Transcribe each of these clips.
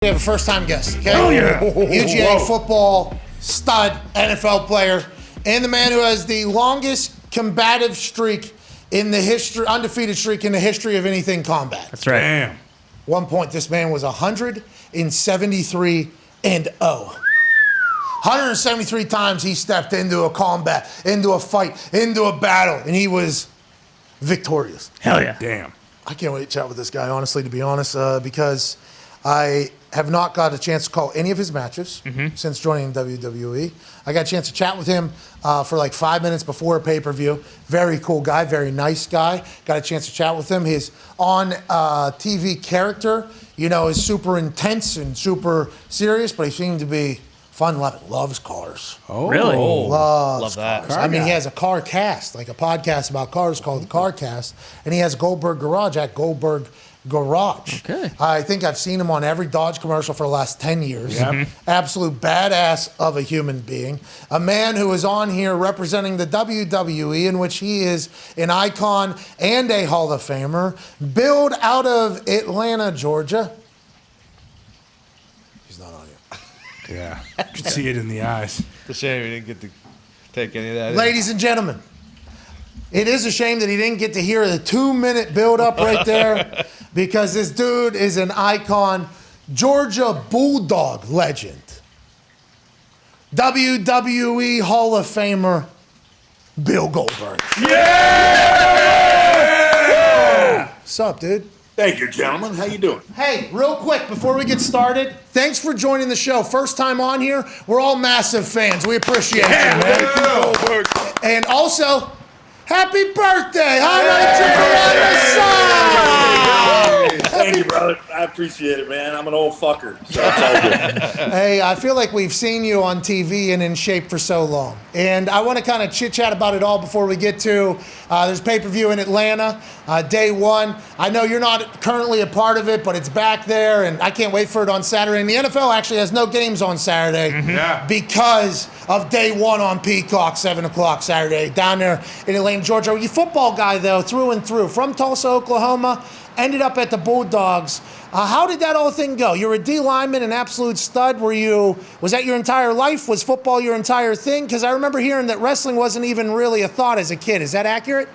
We have a first-time guest, okay? Oh, yeah. UGA football stud, NFL player, and the man who has the longest combative streak in the history, undefeated streak in the history of anything combat. That's right. Damn. One point, this man was 173-0. 173 times he stepped into a combat, into a fight, into a battle, and he was victorious. Hell yeah. Damn. I can't wait to chat with this guy, honestly, to be honest, because I have not got a chance to call any of his matches since joining WWE. I got a chance to chat with him for like 5 minutes before a pay-per-view. Very cool guy, very nice guy. Got a chance to chat with him. His on-TV character, is super intense and super serious, but he seemed to be fun-loving. Loves cars. Oh, Really? Loves Love that. cars. I mean, he has a car cast, like a podcast about cars called The Car Cast, and he has Goldberg Garage at Goldberg Garage. Okay. I think I've seen him on every Dodge commercial for the last 10 years. Yep. Absolute badass of a human being. A man who is on here representing the WWE, in which he is an icon and a Hall of Famer. Billed out of Atlanta, Georgia. He's not on here. Yeah. You can see it in the eyes. It's a shame we didn't get to take any of that. Ladies and gentlemen, it is a shame that he didn't get to hear the 2-minute build-up right there because this dude is an icon, Georgia Bulldog legend, WWE Hall of Famer, Bill Goldberg. Yeah! What's up, dude? Thank you, gentlemen. How you doing? Hey, real quick, before we get started, thanks for joining the show. First time on here. We're all massive fans. We appreciate you, man. And also, happy birthday! Thank you, brother. I appreciate it, man. I'm an old fucker, so it's all good. Hey, I feel like we've seen you on TV and in shape for so long. And I want to kind of chit-chat about it all before we get to, there's pay-per-view in Atlanta, day one. I know you're not currently a part of it, but it's back there, and I can't wait for it on Saturday. And the NFL actually has no games on Saturday Yeah. because of day one on Peacock, 7 o'clock Saturday, down there in Atlanta, Georgia. You're a football guy, though, through and through. From Tulsa, Oklahoma, ended up at the Bulldogs. How did that whole thing go? You're a D lineman, an absolute stud. Was that your entire life? Was football your entire thing? Because I remember hearing that wrestling wasn't even really a thought as a kid. Is that accurate?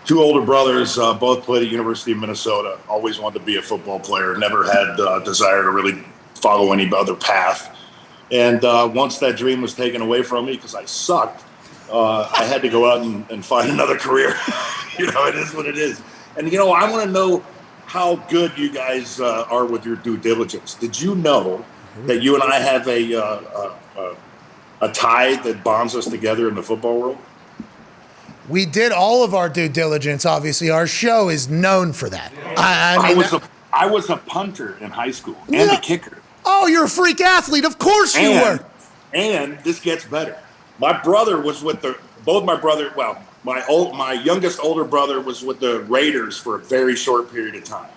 Two older brothers, both played at University of Minnesota. Always wanted to be a football player. Never had a desire to really follow any other path. And once that dream was taken away from me because I sucked, I had to go out and find another career. It is what it is. And, I want to know how good you guys are with your due diligence. Did you know that you and I have a tie that bonds us together in the football world? We did all of our due diligence, obviously. Our show is known for that. I was a punter in high school and a kicker. Oh, you're a freak athlete. Of course you were. And this gets better. My brother was with my youngest older brother was with the Raiders for a very short period of time.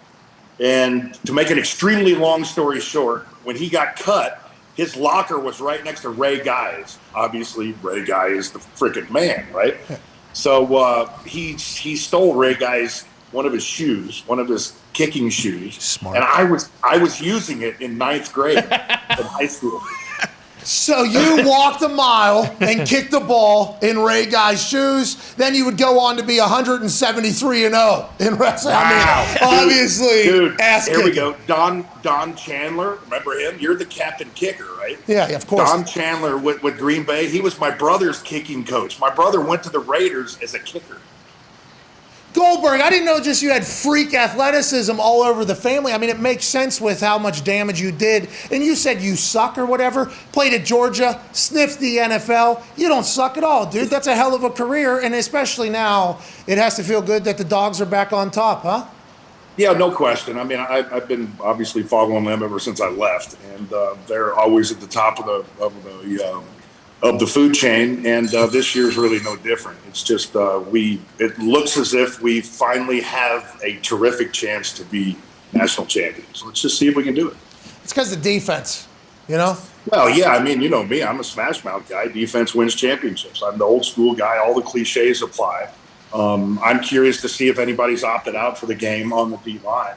And to make an extremely long story short, when he got cut, his locker was right next to Ray Guy's. Obviously, Ray Guy is the freaking man, right? So he stole Ray Guy's one of his kicking shoes. Smart. And I was using it in 9th grade in high school. So you walked a mile and kicked the ball in Ray Guy's shoes. Then you would go on to be 173-0 in wrestling. Wow. I mean, obviously, Dude, ass here we kicking. go. Don Chandler, remember him? You're the captain kicker, right? Yeah, of course. Don Chandler with Green Bay. He was my brother's kicking coach. My brother went to the Raiders as a kicker. Goldberg, I didn't know just you had freak athleticism all over the family. I mean, it makes sense with how much damage you did. And you said you suck or whatever. Played at Georgia, sniffed the NFL. You don't suck at all, dude. That's a hell of a career. And especially now, it has to feel good that the Dogs are back on top, huh? Yeah, no question. I mean, I've been obviously following them ever since I left. And they're always at the top of the food chain, and this year's really no different. It's just it looks as if we finally have a terrific chance to be national champions. Let's just see if we can do it. It's because of defense, Well, yeah, I mean, you know me. I'm a smash mouth guy. Defense wins championships. I'm the old school guy. All the cliches apply. I'm curious to see if anybody's opted out for the game on the D line.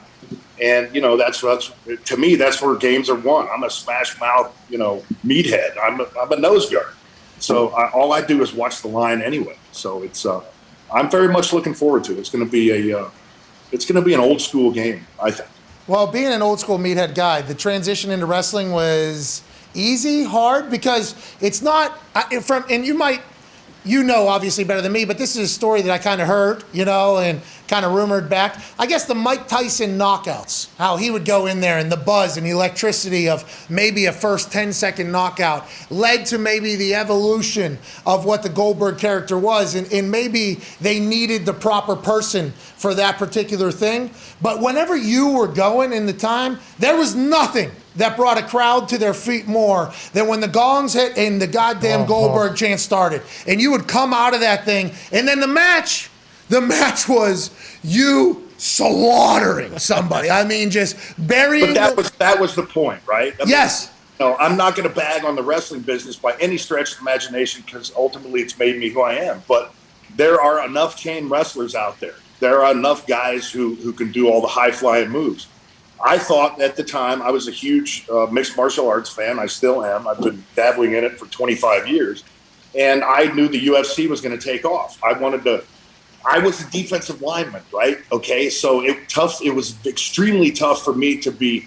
And, to me, that's where games are won. I'm a smash mouth, meathead. I'm a nose guard. So all I do is watch the line anyway. So I'm very much looking forward to it. It's going to be an old school game, I think. Well, being an old school meathead guy, the transition into wrestling was easy, hard, because it's not and you know obviously better than me, but this is a story that I kind of heard, and kind of rumored back. I guess the Mike Tyson knockouts, how he would go in there and the buzz and the electricity of maybe a first 10-second knockout led to maybe the evolution of what the Goldberg character was. And maybe they needed the proper person for that particular thing. But whenever you were going in the time, there was nothing that brought a crowd to their feet more than when the gongs hit and the goddamn Goldberg chant started. And you would come out of that thing, and then the match was you slaughtering somebody. I mean, just burying. But that was the point, right? Yes. I'm not going to bag on the wrestling business by any stretch of imagination, because ultimately it's made me who I am. But there are enough chain wrestlers out there. There are enough guys who can do all the high-flying moves. I thought at the time, I was a huge mixed martial arts fan. I still am. I've been dabbling in it for 25 years. And I knew the UFC was going to take off. I was a defensive lineman, right? Okay, so it was extremely tough for me to be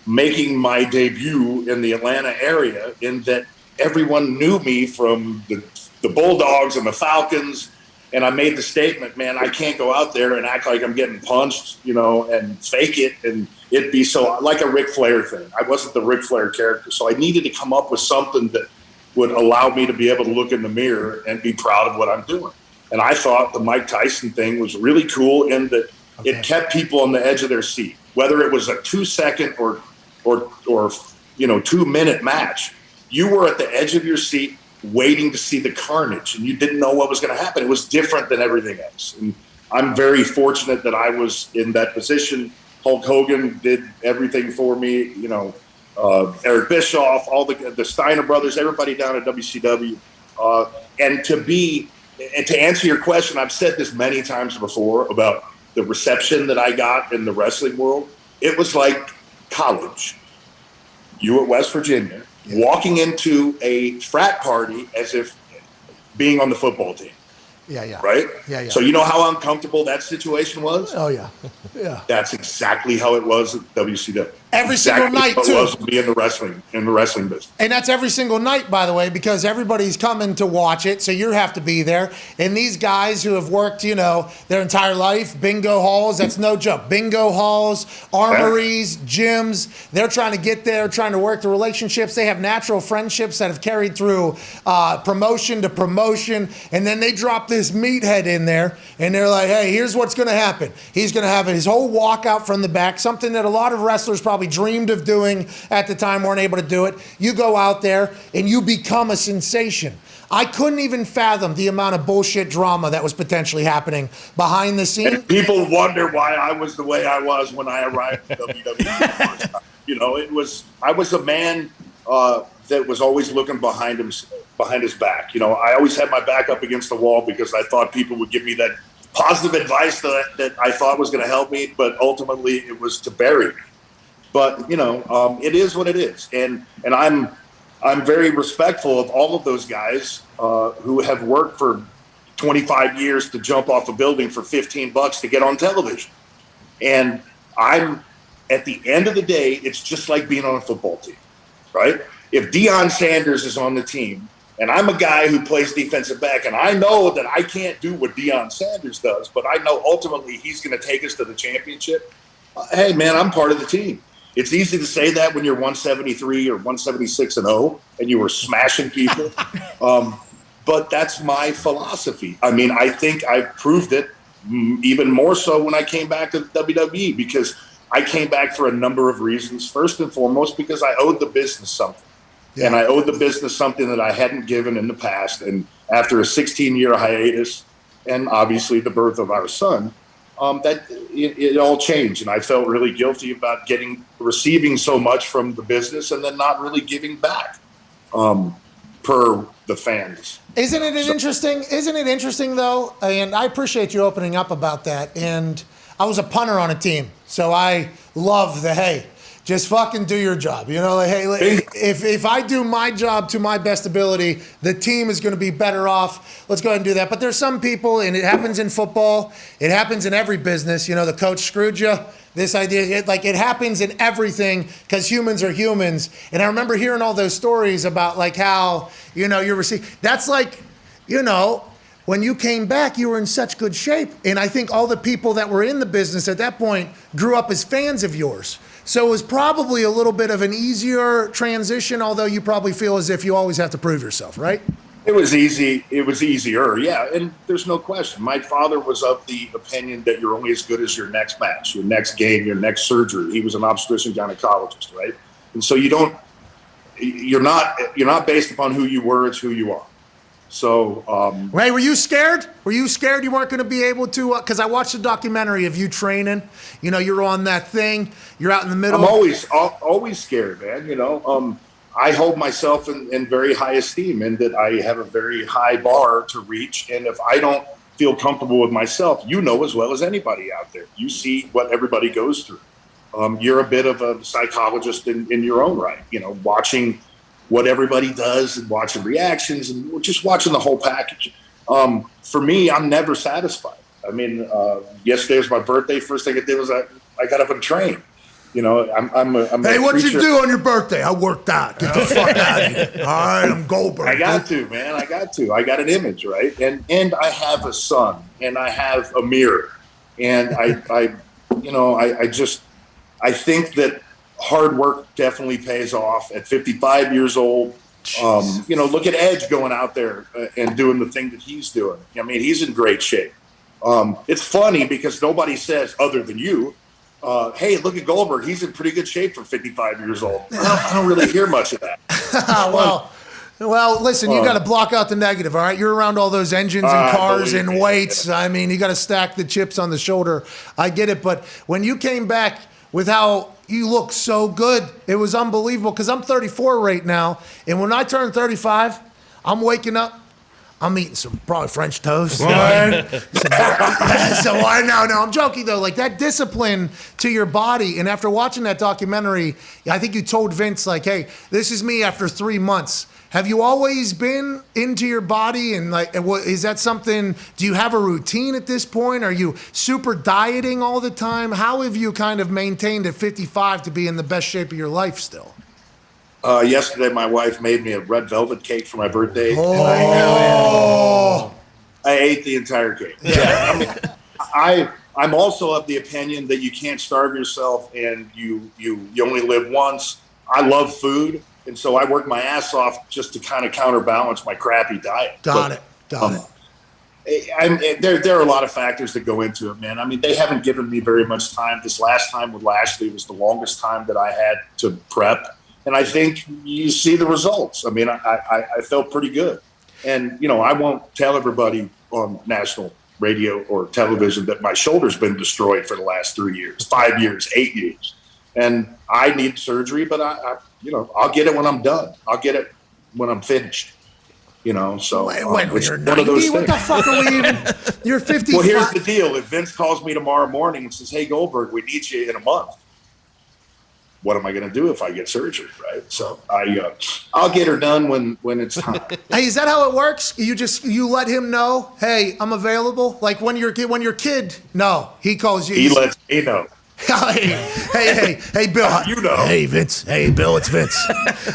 making my debut in the Atlanta area, in that everyone knew me from the Bulldogs and the Falcons. And I made the statement, man, I can't go out there and act like I'm getting punched, and fake it. And it'd be so like a Ric Flair thing. I wasn't the Ric Flair character. So I needed to come up with something that would allow me to be able to look in the mirror and be proud of what I'm doing. And I thought the Mike Tyson thing was really cool in that it kept people on the edge of their seat, whether it was a 2-second or 2-minute match. You were at the edge of your seat waiting to see the carnage, and you didn't know what was going to happen. It was different than everything else. And I'm very fortunate that I was in that position. Hulk Hogan did everything for me, Eric Bischoff, all the Steiner brothers, everybody down at WCW. And to answer your question, I've said this many times before about the reception that I got in the wrestling world. It was like college. You at West Virginia, walking into a frat party as if being on the football team. Yeah. Right? Yeah. So you know how uncomfortable that situation was? Oh, yeah. Yeah. That's exactly how it was at WCW. Every single night, how too. It was to be in the wrestling business. And that's every single night, by the way, because everybody's coming to watch it, so you have to be there. And these guys who have worked, their entire life, bingo halls, that's no joke. Bingo halls, armories, gyms, they're trying to get there, trying to work the relationships. They have natural friendships that have carried through promotion to promotion. And then they drop this meathead in there, and they're like, hey, here's what's going to happen. He's going to have his whole walkout from the back, something that a lot of wrestlers probably dreamed of doing at the time, weren't able to do it. You go out there and you become a sensation. I couldn't even fathom the amount of bullshit drama that was potentially happening behind the scenes. And people wonder why I was the way I was when I arrived at WWE. I was a man that was always looking behind his back. I always had my back up against the wall because I thought people would give me that positive advice that I thought was going to help me, but ultimately it was to bury me. But it is what it is, and I'm very respectful of all of those guys who have worked for 25 years to jump off a building for $15 to get on television. And at the end of the day, it's just like being on a football team, right? If Deion Sanders is on the team, and I'm a guy who plays defensive back, and I know that I can't do what Deion Sanders does, but I know ultimately he's going to take us to the championship. Hey, man, I'm part of the team. It's easy to say that when you're 173 or 176-0 and you were smashing people. But that's my philosophy. I mean, I think I proved it even more so when I came back to the WWE, because I came back for a number of reasons. First and foremost, because I owed the business something. Yeah. And I owed the business something that I hadn't given in the past. And after a 16-year hiatus and obviously the birth of our son, it all changed, and I felt really guilty about receiving so much from the business and then not really giving back per the fans. Isn't it interesting though? And I appreciate you opening up about that. And I was a punter on a team, So I love the, hey, just fucking do your job. You know, like, hey, if I do my job to my best ability, the team is going to be better off. Let's go ahead and do that. But there's some people, and it happens in football. It happens in every business. You know, the coach screwed you. This idea, it happens in everything because humans are humans. And I remember hearing all those stories about like how, you know, you're receiving. That's like, you know, when you came back, you were in such good shape. And I think all the people that were in the business at that point grew up as fans of yours. So it was probably a little bit of an easier transition, although you probably feel as if you always have to prove yourself, right? It was easy. It was easier, yeah. And there's no question. My father was of the opinion that you're only as good as your next match, your next game, your next surgery. He was an obstetrician gynecologist, right? And so you're not based upon who you were, it's who you are. So, Ray, were you scared? Were you scared you weren't going to be able to? Because I watched a documentary of you training. You know, you're on that thing. You're out in the middle. I'm always scared, man. You know, I hold myself in very high esteem, and that I have a very high bar to reach. And if I don't feel comfortable with myself, you know as well as anybody out there, you see what everybody goes through. You're a bit of a psychologist in your own right. You know, watching what everybody does and watching reactions and just watching the whole package. For me, I'm never satisfied. I mean, yesterday was my birthday. First thing I did was I got up and trained. You know, Hey, what'd you do on your birthday? I worked out. Get the fuck out of here. All right, I'm Goldberg. I got to, man. I got an image, right? And I have a son, and I have a mirror, and I think that hard work definitely pays off. At 55 years old, you know, look at Edge going out there and doing the thing that he's doing. I mean, he's in great shape. It's funny because nobody says, other than you, hey, look at Goldberg. He's in pretty good shape for 55 years old. I don't really hear much of that. Well, listen, you got to block out the negative, all right? You're around all those engines and cars and weights. I mean, you got to stack the chips on the shoulder. I get it. But when you came back with how you look so good, it was unbelievable because I'm 34 right now. And when I turn 35, I'm waking up. I'm eating some probably French toast. So I'm joking though. Like that discipline to your body. And after watching that documentary, I think you told Vince like, hey, this is me after 3 months. Have you always been into your body? And like, is that something, do you have a routine at this point? Are you super dieting all the time? How have you kind of maintained at 55 to be in the best shape of your life still? Yesterday, my wife made me a red velvet cake for my birthday. Oh, I ate the entire cake. Yeah. I mean, I'm also of the opinion that you can't starve yourself, and you only live once. I love food, and so I work my ass off just to kind of counterbalance my crappy diet. Got it. There are a lot of factors that go into it, man. I mean, they haven't given me very much time. This last time with Lashley was the longest time that I had to prep. And I think you see the results. I mean, I felt pretty good. And, you know, I won't tell everybody on national radio or television that my shoulder's been destroyed for the last 3 years, 5 years, 8 years. And I need surgery, but I'll get it when I'm done. I'll get it when I'm finished. You know, so when you're 90, what the fuck are we even? You're 55. Well, here's the deal. If Vince calls me tomorrow morning and says, hey, Goldberg, we need you in a month. What am I going to do if I get surgery, right? So I'll get her done when it's time. Hey, is that how it works? You let him know, hey, I'm available. Like when your kid, no, he calls you. He lets me know. hey, Bill. You know. Hey, Vince. Hey, Bill, it's Vince.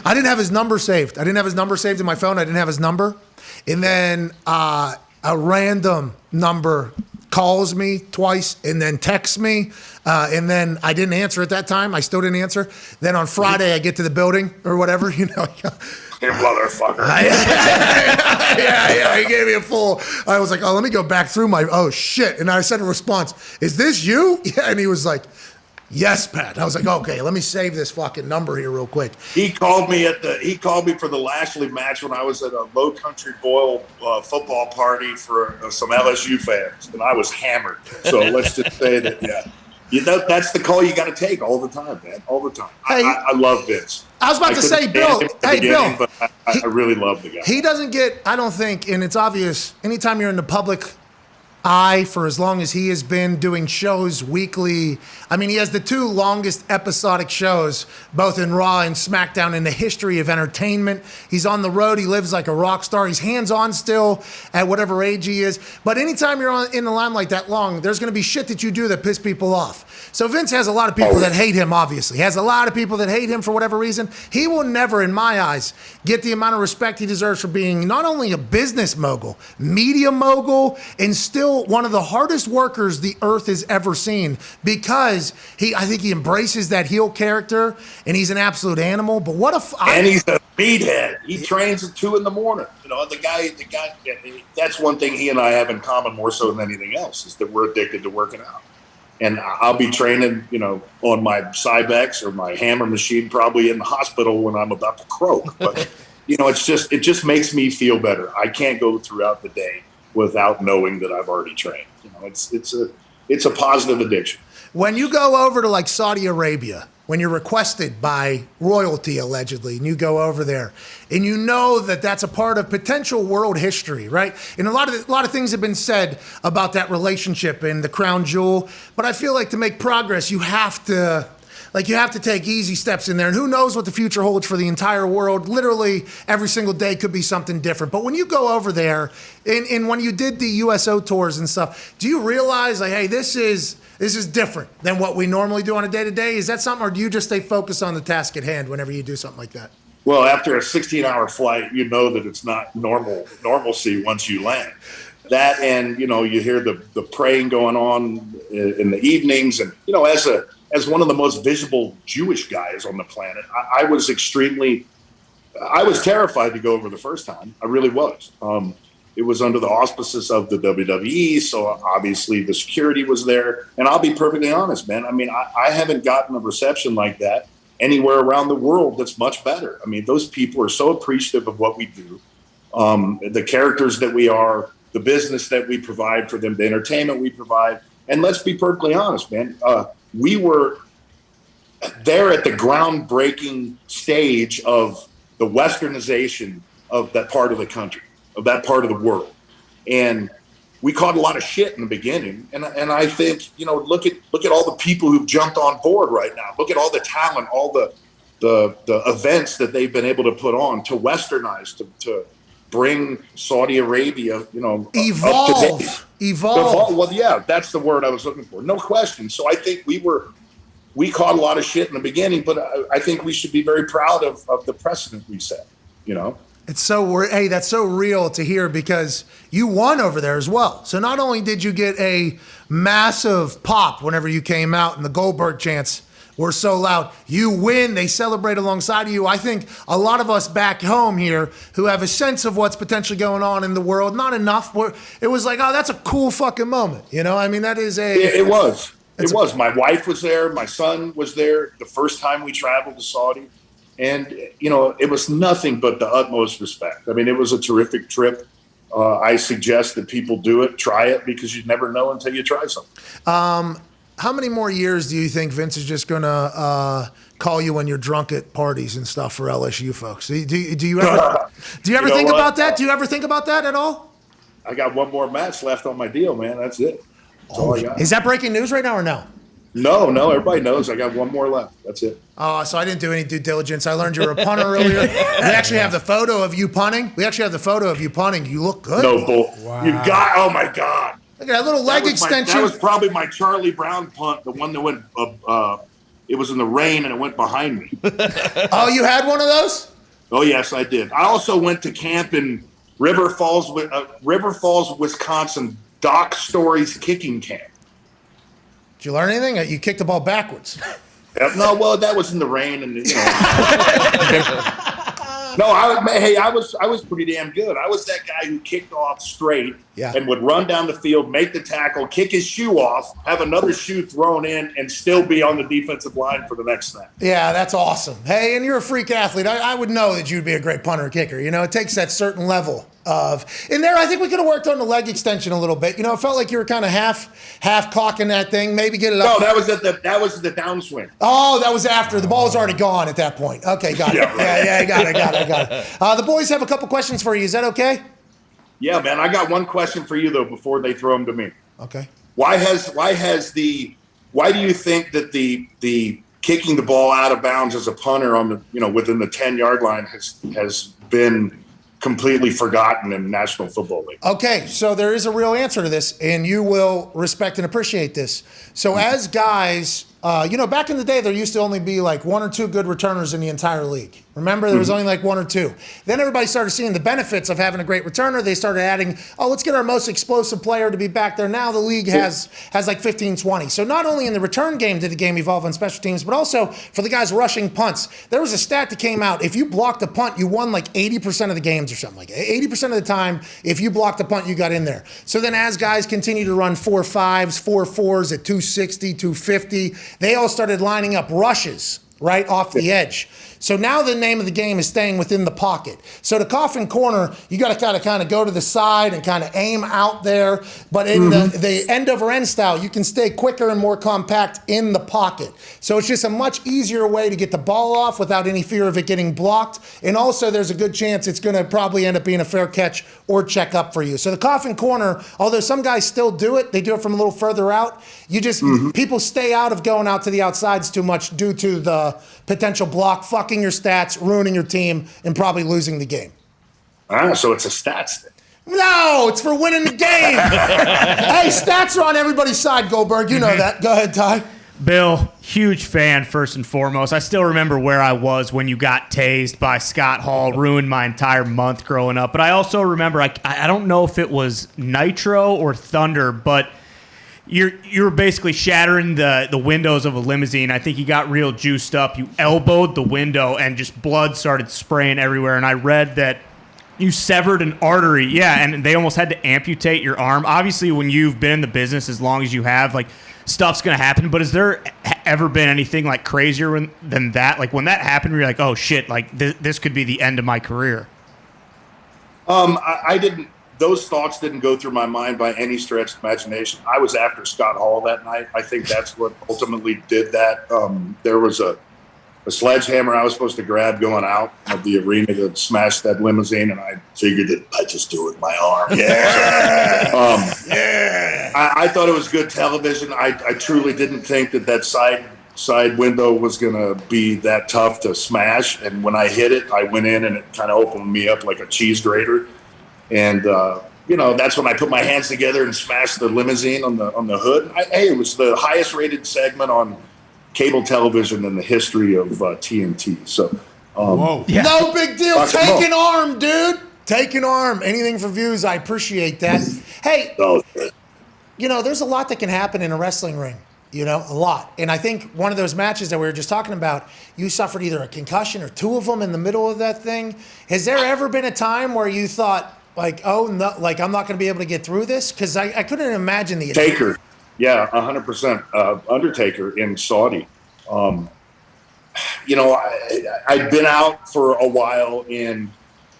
I didn't have his number saved. in my phone. I didn't have his number. And then a random number calls me twice and then texts me. And then I didn't answer at that time. I still didn't answer. Then on Friday, I get to the building or whatever, you know. You motherfucker. Yeah, he gave me a full. I was like, oh, let me go back through oh, shit. And I sent a response, is this you? Yeah, and he was like, yes, Pat. I was like, okay, let me save this fucking number here real quick. He called me for the Lashley match when I was at a Low Country Bowl football party for some LSU fans, and I was hammered. So let's just say that, yeah. You know, that's the call you got to take all the time, man. All the time. Hey, I love Vince. I was about to say, Bill. Hey, Bill. But I really love the guy. He doesn't get, I don't think, and it's obvious, anytime you're in the public for as long as he has been doing shows weekly. I mean, he has the 2 longest episodic shows, both in Raw and SmackDown, in the history of entertainment. He's on the road. He lives like a rock star. He's hands-on still at whatever age he is. But anytime you're in the limelight that long, there's going to be shit that you do that piss people off. So Vince has a lot of people that hate him, obviously. He has a lot of people that hate him for whatever reason. He will never, in my eyes, get the amount of respect he deserves for being not only a business mogul, media mogul, and still one of the hardest workers the earth has ever seen, because I think he embraces that heel character, and he's an absolute animal. But and he's a meathead. He trains at 2 a.m. You know, the guy. That's one thing he and I have in common more so than anything else, is that we're addicted to working out. And I'll be training, you know, on my Cybex or my hammer machine, probably in the hospital when I'm about to croak. But you know, it just makes me feel better. I can't go throughout the day without knowing that I've already trained. You know, it's a positive addiction. When you go over to like Saudi Arabia, when you're requested by royalty allegedly, and you go over there, and you know that that's a part of potential world history, right? And a lot of things have been said about that relationship and the crown jewel, but I feel like to make progress, you have to take easy steps in there, and who knows what the future holds for the entire world. Literally every single day could be something different. But when you go over there, and when you did the USO tours and stuff, do you realize, like, hey, this is different than what we normally do on a day-to-day? Is that something, or do you just stay focused on the task at hand whenever you do something like that? Well, after a 16-hour flight, you know that it's not normalcy once you land. That, and you know, you hear the praying going on in the evenings, and you know, as one of the most visible Jewish guys on the planet, I was terrified to go over the first time. I really was. It was under the auspices of the WWE, so obviously the security was there. And I'll be perfectly honest, man. I mean, I haven't gotten a reception like that anywhere around the world that's much better. I mean, those people are so appreciative of what we do, the characters that we are, the business that we provide for them, the entertainment we provide. And let's be perfectly honest, man. We were there at the groundbreaking stage of the westernization of that part of the country, of that part of the world. And we caught a lot of shit in the beginning. And I think, you know, look at all the people who've jumped on board right now. Look at all the talent, all the events that they've been able to put on to westernize, to bring Saudi Arabia, you know, Evolve. Well, yeah, that's the word I was looking for. No question. So I think we caught a lot of shit in the beginning, but I think we should be very proud of the precedent we set, you know? That's so real to hear, because you won over there as well. So not only did you get a massive pop whenever you came out and the Goldberg chants were so loud, you win, they celebrate alongside of you. I think a lot of us back home here who have a sense of what's potentially going on in the world, not enough, it was like, oh, that's a cool fucking moment. You know, I mean, that is It was. My wife was there. My son was there the first time we traveled to Saudi. And, you know, it was nothing but the utmost respect. I mean, it was a terrific trip. I suggest that people do it, try it, because you never know until you try something. How many more years do you think Vince is just going to call you when you're drunk at parties and stuff for LSU folks? Do you ever think about that? Do you ever think about that at all? I got one more match left on my deal, man. That's it. That's all I got. Is that breaking news right now or no? No, everybody knows I got one more left. That's it. Oh, so I didn't do any due diligence. I learned you were a punter earlier. We actually have the photo of you punting. You look good. No bull. Wow. Oh my God. Look at that little leg extension. That was probably my Charlie Brown punt, the one that went, it was in the rain and it went behind me. Oh, you had one of those? Oh, yes, I did. I also went to camp in River Falls, Wisconsin, Doc Story's kicking camp. Did you learn anything? You kicked the ball backwards. No, well, that was in the rain, and you know. No, I was pretty damn good. I was that guy who kicked off straight and would run down the field, make the tackle, kick his shoe off, have another shoe thrown in, and still be on the defensive line for the next snap. Yeah, that's awesome. Hey, and you're a freak athlete. I would know that you'd be a great punter or kicker. You know, it takes that certain level of. In there, I think we could have worked on the leg extension a little bit. You know, it felt like you were kind of half cocking that thing. Maybe get it up. No, that was the downswing. Oh, that was after. The ball was already gone at that point. Okay, got it. Yeah, got it. The boys have a couple questions for you. Is that okay? Yeah, man. I got one question for you though before they throw them to me. Okay. Why do you think that the kicking the ball out of bounds as a punter on the within the 10-yard line has been completely forgotten in the National Football League? Okay, so there is a real answer to this, and you will respect and appreciate this. So as guys, back in the day, there used to only be like one or two good returners in the entire league. Remember, there was only like one or two. Then everybody started seeing the benefits of having a great returner. They started adding, let's get our most explosive player to be back there. Now the league has like 15, 20. So not only in the return game did the game evolve on special teams, but also for the guys rushing punts. There was a stat that came out. If you blocked a punt, you won like 80% of the games or something like that. 80% of the time, if you blocked a punt, you got in there. So then as guys continue to run 4.5s, 4.4s at 260, 250, they all started lining up rushes right off the edge. So now the name of the game is staying within the pocket. So the coffin corner, you got to kind of go to the side and kind of aim out there. But in the end over end style, you can stay quicker and more compact in the pocket. So it's just a much easier way to get the ball off without any fear of it getting blocked. And also there's a good chance it's going to probably end up being a fair catch or check up for you. So the coffin corner, although some guys still do it, they do it from a little further out. You just, people stay out of going out to the outsides too much due to the potential block fucking your stats, ruining your team, and probably losing the game. So it's a stats thing. No, it's for winning the game. Hey, stats are on everybody's side, Goldberg. You know that. Go ahead, Ty. Bill, huge fan first and foremost. I still remember where I was when you got tased by Scott Hall, ruined my entire month growing up. But I also remember, I don't know if it was Nitro or Thunder, but you're basically shattering the windows of a limousine. I think you got real juiced up. You elbowed the window and just blood started spraying everywhere. And I read that you severed an artery. Yeah, and they almost had to amputate your arm. Obviously, when you've been in the business as long as you have, like, stuff's going to happen. But has there ever been anything like crazier than that? Like when that happened, where you're like, oh shit, like this could be the end of my career. I didn't. Those thoughts didn't go through my mind by any stretch of imagination. I was after Scott Hall that night. I think that's what ultimately did that. There was a sledgehammer I was supposed to grab going out of the arena to smash that limousine, and I figured that I'd just do it with my arm. Yeah. I thought it was good television. I truly didn't think that side window was going to be that tough to smash. And when I hit it, I went in and it kind of opened me up like a cheese grater. And, that's when I put my hands together and smashed the limousine on the hood. It was the highest rated segment on cable television in the history of TNT. So, Whoa. Yeah. No big deal. Take an arm, dude. Take an arm. Anything for views. I appreciate that. Hey, there's a lot that can happen in a wrestling ring. A lot. And I think one of those matches that we were just talking about, you suffered either a concussion or two of them in the middle of that thing. Has there ever been a time where you thought, like, oh, no, like, I'm not going to be able to get through this? Because I couldn't imagine the... Taker. Yeah, 100%. Undertaker in Saudi. I'd been out for a while in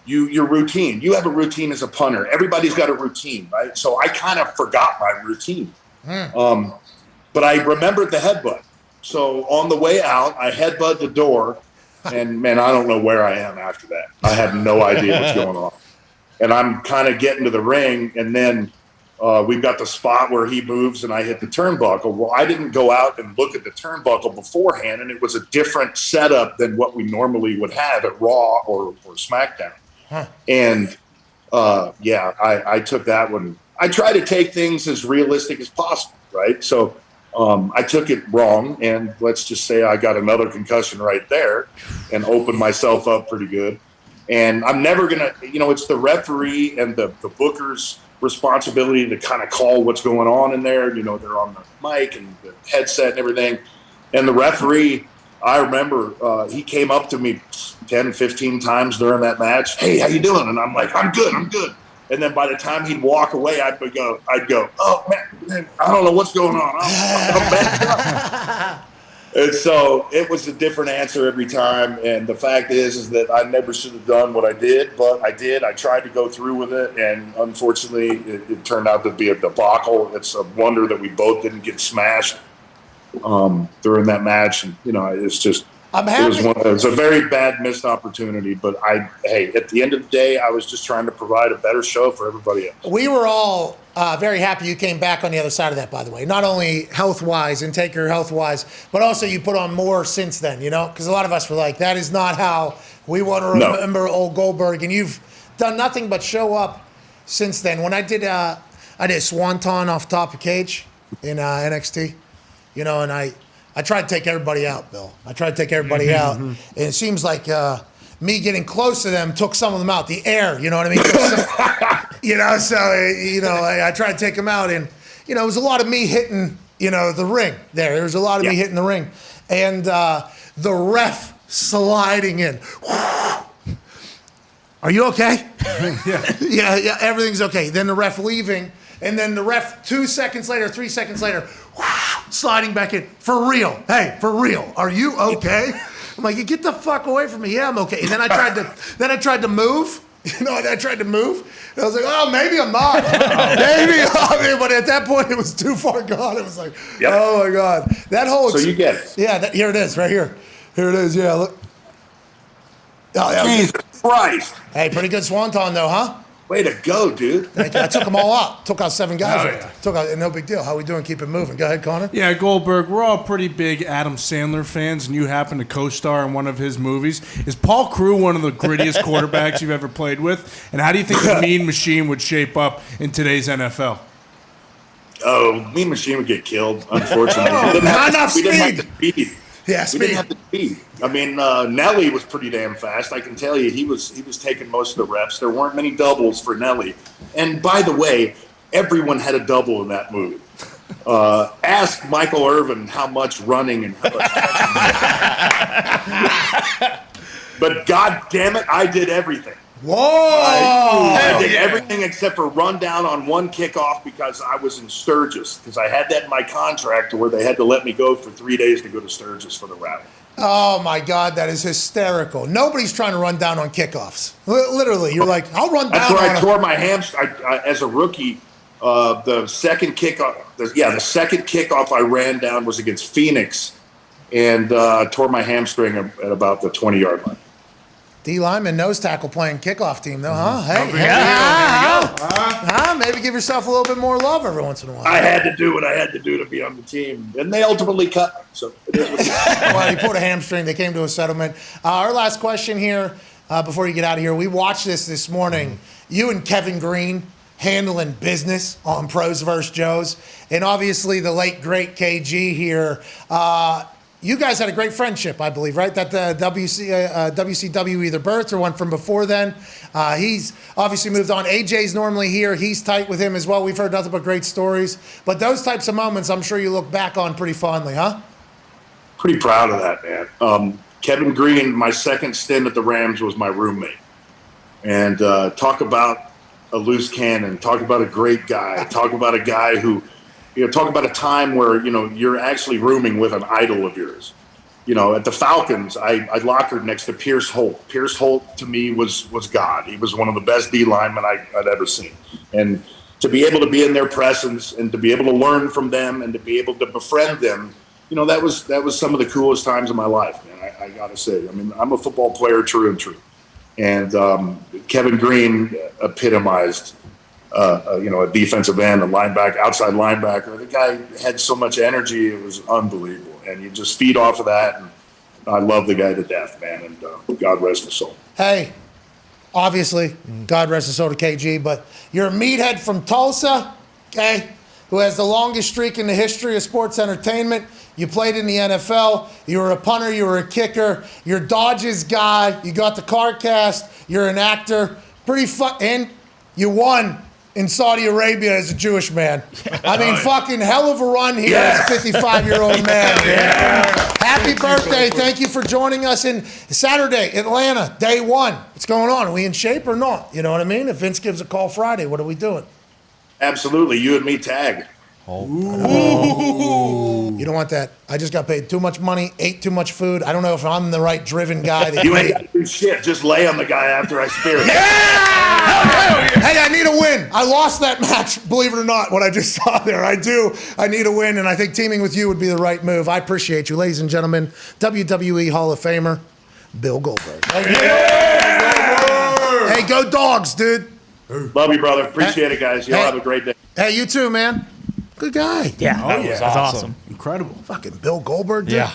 your routine. You have a routine as a punter. Everybody's got a routine, right? So I kind of forgot my routine. But I remembered the headbutt. So on the way out, I headbutt the door, and man, I don't know where I am after that. I have no idea what's going on. And I'm kind of getting to the ring, and then we've got the spot where he moves, and I hit the turnbuckle. Well, I didn't go out and look at the turnbuckle beforehand, and it was a different setup than what we normally would have at Raw or SmackDown. And I took that one. I try to take things as realistic as possible, right? So I took it wrong, and let's just say I got another concussion right there and opened myself up pretty good. And I'm never going to, it's the referee and the booker's responsibility to kind of call what's going on in there. They're on the mic and the headset and everything. And the referee, I remember he came up to me 10, 15 times during that match. Hey, how you doing? And I'm like, I'm good. And then by the time he'd walk away, I'd go, oh, man, I don't know what's going on. I'm back up. And so it was a different answer every time. And the fact is that I never should have done what I did, but I did. I tried to go through with it. And unfortunately, it turned out to be a debacle. It's a wonder that we both didn't get smashed during that match. And, it's just. I'm It was, happy. it was a very bad missed opportunity, but hey, at the end of the day, I was just trying to provide a better show for everybody else. We were all very happy you came back on the other side of that, by the way. Not only health-wise and Taker health-wise, but also you put on more since then, you know? Because a lot of us were like, that is not how we want to remember old Goldberg. And you've done nothing but show up since then. When I did a swanton off top of cage in NXT, you know, and I tried to take everybody out, Bill. I tried to take everybody out. And it seems like me getting close to them took some of them out. The air, you know what I mean? I tried to take them out. And, you know, it was a lot of me hitting, you know, the ring there. There was a lot of me hitting the ring. And the ref sliding in. Are you okay? Yeah, everything's okay. Then the ref leaving. And then the ref 2 seconds later, 3 seconds later, sliding back in. For real. Hey, for real. Are you okay? I'm like, get the fuck away from me. Yeah, I'm okay. And then I tried to move. You know, I tried to move. And I was like, oh, maybe I'm not. Maybe. But at that point, it was too far gone. It was like, oh my God. That whole. So you get it. Yeah, here it is, right here. Here it is. Yeah, look. Oh, yeah. Jesus Christ. Hey, pretty good swanton though, huh? Way to go, dude. Thank you. I took them all out. Took out 7 guys. Oh, yeah. Took out, no big deal. How we doing? Keep it moving. Go ahead, Connor. Yeah, Goldberg, we're all pretty big Adam Sandler fans, and you happen to co-star in one of his movies. Is Paul Crewe one of the grittiest quarterbacks you've ever played with? And how do you think the Mean Machine would shape up in today's NFL? Oh, Mean Machine would get killed, unfortunately. Not enough we didn't have speed. the speed. Yeah, We speed. didn't have the speed. I mean, Nelly was pretty damn fast. I can tell you, he was taking most of the reps. There weren't many doubles for Nelly. And by the way, everyone had a double in that movie. Ask Michael Irvin how much running and how much But God damn it, I did everything. Whoa! I did everything except for run down on one kickoff because I was in Sturgis. Because I had that in my contract where they had to let me go for 3 days to go to Sturgis for the rally. Oh my God, that is hysterical. Nobody's trying to run down on kickoffs. Literally, you're like, I'll run down. That's where on I tore my hamstring as a rookie. The second kickoff, the second kickoff I ran down was against Phoenix, and tore my hamstring at about the 20-yard line. D lineman, nose tackle playing kickoff team though, huh? Hey, maybe give yourself a little bit more love every once in a while. I had to do what I had to do to be on the team, and they ultimately cut me. So it is what it is. Well, you pulled a hamstring. They came to a settlement. Our last question here, before you get out of here. We watched this morning. You and Kevin Green handling business on Pros vs. Joes, and obviously the late great KG here. You guys had a great friendship, I believe, right? That the WCW either birthed or went from before then. He's obviously moved on. AJ's normally here. He's tight with him as well. We've heard nothing but great stories. But those types of moments, I'm sure you look back on pretty fondly, huh? Pretty proud of that, man. Kevin Green, my second stint at the Rams, was my roommate. And talk about a loose cannon. Talk about a great guy. Talk about a guy who... talk about a time where, you're actually rooming with an idol of yours. At the Falcons, I lockered next to Pierce Holt. Pierce Holt, to me, was God. He was one of the best D linemen I'd ever seen. And to be able to be in their presence and to be able to learn from them and to be able to befriend them, that was some of the coolest times of my life, man. I got to say. I mean, I'm a football player, true and true. And Kevin Green epitomized a defensive end, a linebacker, outside linebacker. The guy had so much energy; it was unbelievable. And you just feed off of that. And I love the guy to death, man. And God rest his soul. Hey, obviously, God rest his soul to KG, but you're a meathead from Tulsa, okay, who has the longest streak in the history of sports entertainment. You played in the NFL. You were a punter. You were a kicker. You're Dodgers guy. You got the car cast. You're an actor. Pretty fun, and you won in Saudi Arabia as a Jewish man. I mean, fucking hell of a run here as a 55-year-old man. Happy birthday. Thank you for joining us in Saturday, Atlanta, day one. What's going on? Are we in shape or not? You know what I mean? If Vince gives a call Friday, what are we doing? Absolutely, you and me tag. You don't want that. I just got paid too much money, ate too much food. I don't know if I'm the right driven guy. You ain't got to do shit. Just lay on the guy after I spear him. Hey, I need a win. I lost that match, believe it or not, what I just saw there. I do. I need a win, and I think teaming with you would be the right move. I appreciate you. Ladies and gentlemen, WWE Hall of Famer, Bill Goldberg. Hey, go Dogs, dude. Love you, brother. Appreciate it, guys. Y'all have a great day. Hey, you too, man. Good guy. Yeah, that was awesome. Incredible. Fucking Bill Goldberg, dude. Yeah.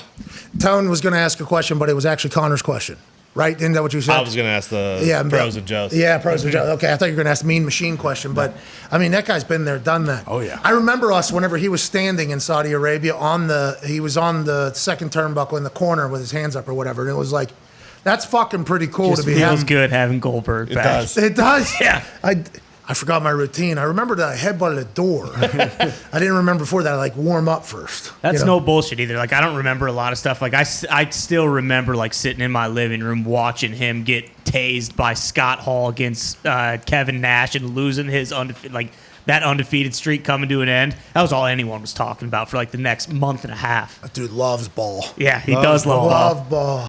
Tone was going to ask a question, but it was actually Connor's question. Right? Isn't that what you said? I was going to ask the pros and Joes. Yeah, pros and Joes. Okay, I thought you were going to ask Mean Machine question, but I mean that guy's been there, done that. Oh, yeah. I remember us whenever he was standing in Saudi Arabia he was on the second turnbuckle in the corner with his hands up or whatever, and it was like, that's fucking pretty cool Just to be feels having. good having Goldberg back. does. It does. Yeah. I forgot my routine. I remember that I headbutted the door. I didn't remember before that. I like warm up first. That's no bullshit either. Like, I don't remember a lot of stuff. Like, I still remember, like, sitting in my living room watching him get tased by Scott Hall against Kevin Nash and losing his that undefeated streak coming to an end. That was all anyone was talking about for, like, the next month and a half. That dude loves ball. Yeah, he does love ball. Love ball.